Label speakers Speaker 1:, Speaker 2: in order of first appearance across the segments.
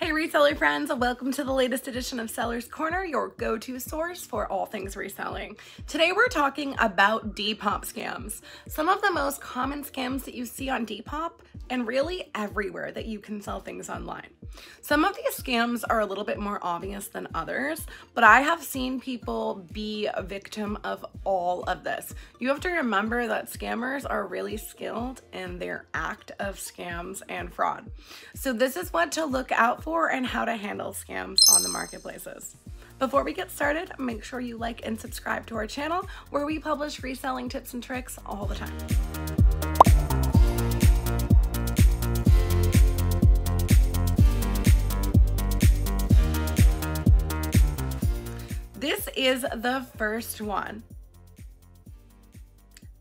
Speaker 1: Hi reseller friends, welcome to the latest edition of Seller's Corner, your go-to source for all things reselling. Today we're talking about Depop scams. Some of the most common scams that you see on Depop and really everywhere that you can sell things online. Some of these scams are a little bit more obvious than others, but I have seen people be a victim of all of this. You have to remember that scammers are really skilled in their act of scams and fraud. So this is what to look out for and how to handle scams on the marketplaces. Before we get started, make sure you like and subscribe to our channel where we publish reselling tips and tricks all the time. This is the first one.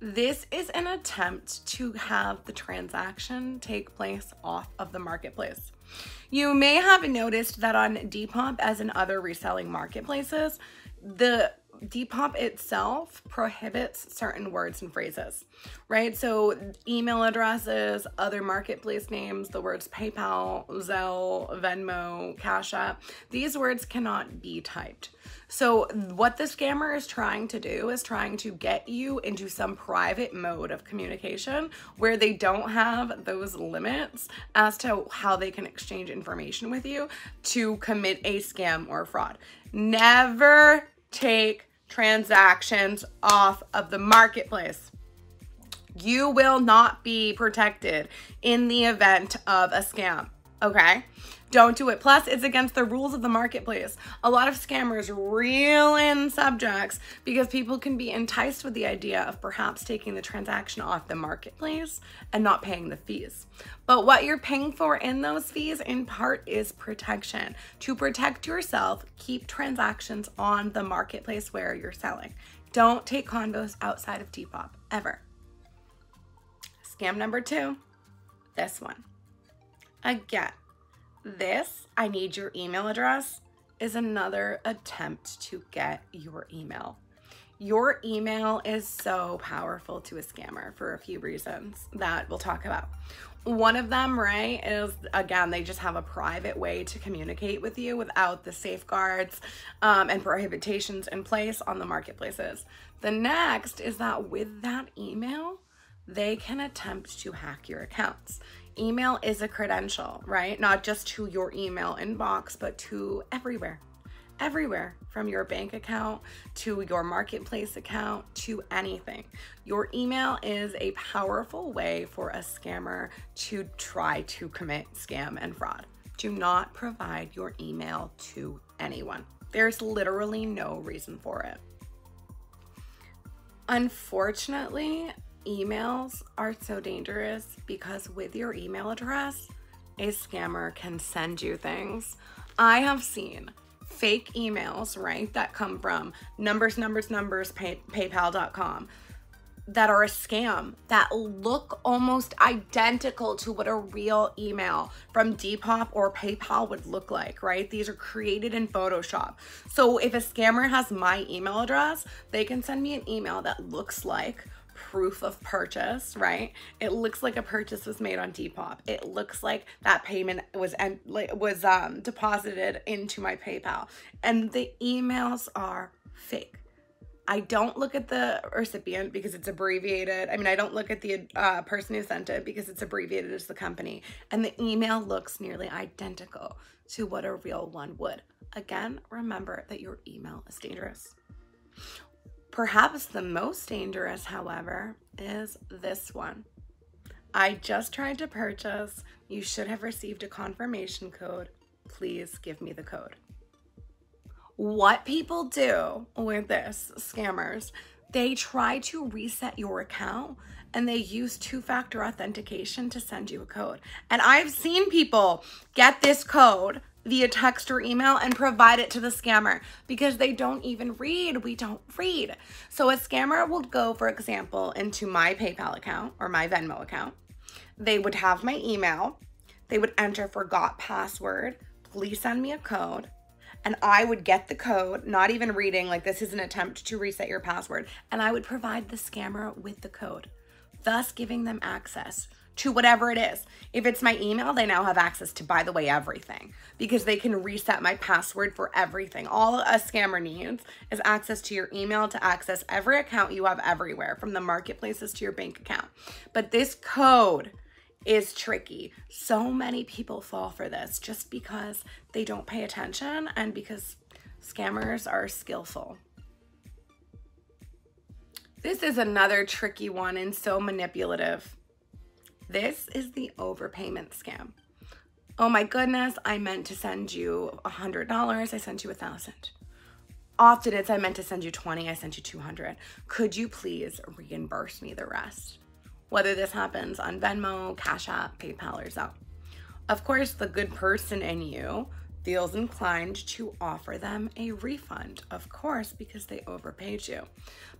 Speaker 1: This is an attempt to have the transaction take place off of the marketplace. You may have noticed that on Depop, as in other reselling marketplaces, the Depop itself prohibits certain words and phrases, right? So email addresses, other marketplace names, the words PayPal, Zelle, Venmo, Cash App, these words cannot be typed. So what the scammer is trying to do is trying to get you into some private mode of communication where they don't have those limits as to how they can exchange information with you to commit a scam or fraud. Never take transactions off of the marketplace. You will not be protected in the event of a scam, okay? Don't do it. Plus, it's against the rules of the marketplace. A lot of scammers reel in subjects because people can be enticed with the idea of perhaps taking the transaction off the marketplace and not paying the fees. But what you're paying for in those fees in part is protection. To protect yourself, keep transactions on the marketplace where you're selling. Don't take convos outside of Depop, ever. Scam number 2, this one. Again, this, I need your email address, is another attempt to get your email. Your email is so powerful to a scammer for a few reasons that we'll talk about. One of them, right, is, again, they just have a private way to communicate with you without the safeguards and prohibitions in place on the marketplaces. The next is that with that email, they can attempt to hack your accounts. Email is a credential, right? Not just to your email inbox, but to everywhere. Everywhere, from your bank account to your marketplace account to anything. Your email is a powerful way for a scammer to try to commit scam and fraud. Do not provide your email to anyone. There's literally no reason for it. Unfortunately, emails are so dangerous because with your email address, a scammer can send you things. I have seen fake emails, right, that come from PayPal.com that are a scam that look almost identical to what a real email from Depop or PayPal would look like, right? These are created in Photoshop. So if a scammer has my email address, they can send me an email that looks like proof of purchase, right? It looks like a purchase was made on Depop. It looks like that payment was deposited into my PayPal, and the emails are fake. I don't look at the recipient because it's abbreviated. I mean, I don't look at the person who sent it because it's abbreviated as the company, and the email looks nearly identical to what a real one would. Again, remember that your email is dangerous. Perhaps the most dangerous, however, is this one. I just tried to purchase. You should have received a confirmation code. Please give me the code. What people do with this, scammers, they try to reset your account and they use two-factor authentication to send you a code. And I've seen people get this code via text or email and provide it to the scammer because they don't even read. We don't read. So a scammer will go, for example, into my PayPal account or my Venmo account. They would have my email. They would enter forgot password. Please send me a code. And I would get the code, not even reading, like this is an attempt to reset your password. And I would provide the scammer with the code, thus giving them access to whatever it is. If it's my email, they now have access to, by the way, everything, because they can reset my password for everything. All a scammer needs is access to your email to access every account you have everywhere, from the marketplaces to your bank account. But this code is tricky. So many people fall for this just because they don't pay attention and because scammers are skillful. This is another tricky one and so manipulative. This is the overpayment scam. Oh my goodness, I meant to send you $100. I sent you $1,000. Often it's I meant to send you 20, I sent you 200. Could you please reimburse me the rest? Whether this happens on Venmo, Cash App, PayPal, or Zelle. Of course, the good person in you feels inclined to offer them a refund, of course, because they overpaid you.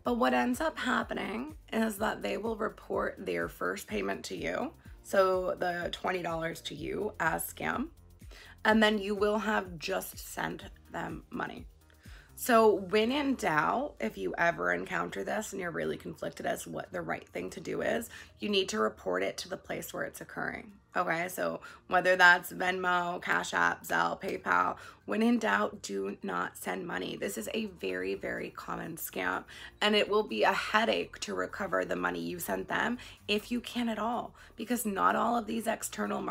Speaker 1: But what ends up happening is that they will report their first payment to you, so the $20 to you as scam, and then you will have just sent them money. So when in doubt, if you ever encounter this and you're really conflicted as to what the right thing to do is, you need to report it to the place where it's occurring. Okay, so whether that's Venmo, Cash App, Zelle, PayPal, when in doubt, do not send money. This is a very, very common scam, and it will be a headache to recover the money you sent them if you can at all, because not all of these external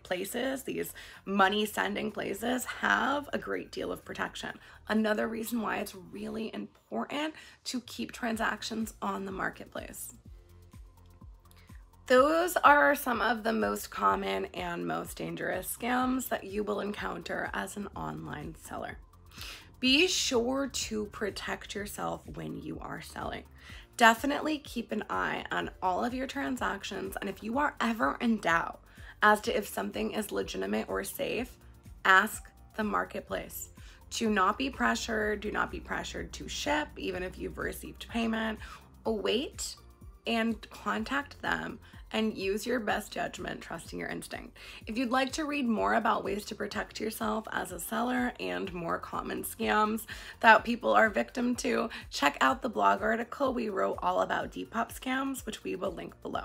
Speaker 1: places, these money sending places, have a great deal of protection. Another reason why it's really important to keep transactions on the marketplace. Those are some of the most common and most dangerous scams that you will encounter as an online seller. Be sure to protect yourself when you are selling. Definitely keep an eye on all of your transactions, and if you are ever in doubt as to if something is legitimate or safe, ask the marketplace. Do not be pressured. Do not be pressured to ship, even if you've received payment. Await and contact them and use your best judgment, trusting your instinct. If you'd like to read more about ways to protect yourself as a seller and more common scams that people are victim to, check out the blog article we wrote all about Depop scams, which we will link below.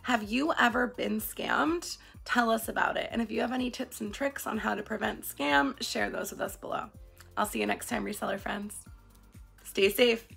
Speaker 1: Have you ever been scammed? Tell us about it. And if you have any tips and tricks on how to prevent scam, share those with us below. I'll see you next time, reseller friends. Stay safe.